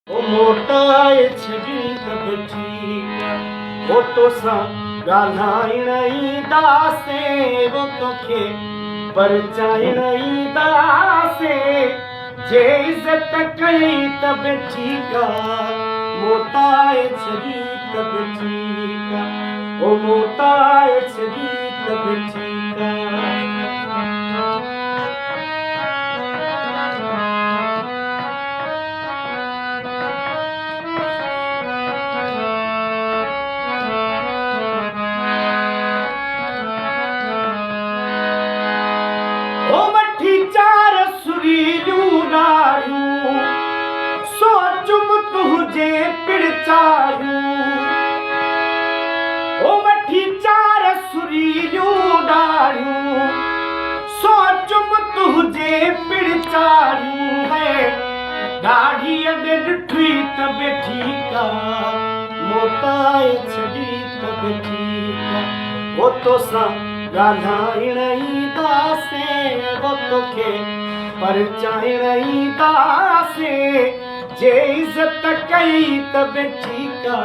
ओ मोटाए छॾी त बि ठीकु वो तोसां ॻाल्हाइण ईंदासीं वो तोखे परचाइण ईंदासीं जे इज़त कई त बि ठीकु मोटाए छॾी त बि ठीकु ओ मोटाए छॾी त बि ठीकु चार सुरीलियूं ॾाढ़ियूं सोचुम तुंहिंजे पिड़चारियूं ओ वठी चार सुरीलियूं ॾाढ़ियूं सोचुम तुंहिंजे पिड़चारियूं है ॾाढ़ीअ में ॾिठी त बि ठीकु मोटाए छॾी त बि ठीकु वो तोसां ॻाल्हाइण ईंदासीं वो तोखे परचाइण ईंदासीं जे इज़त कई त बि ठीकु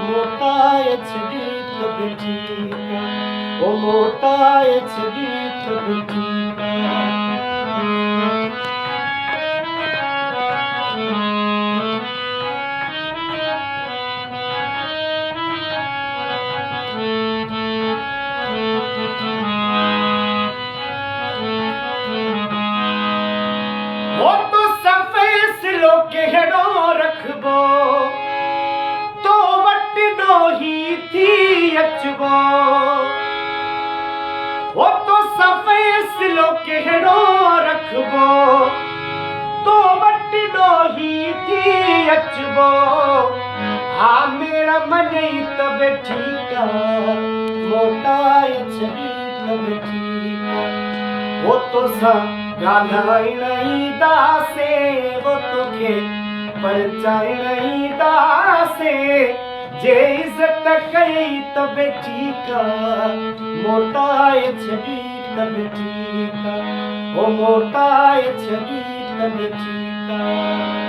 मोटाए छॾी त बि ठीकु ओ मोटाए छॾी त बि ठीकु कहिड़ो रखबो तो वटि ॾोही थी अचबो वो तो फैसलो कहिड़ो रखबो तो वटि ॾोही थी अचबो हा मेरा मने त बि ठीकु मोटाए छॾी त बि ठीकु वो तोसां ॻाल्हाइण ईंदासीं वो तोखे परचाइण ईंदासीं जे इज़त कई त बि ठीकु मोटाए छॾी त बि ठीकु ओ मोटाए छॾी त बि ठीकु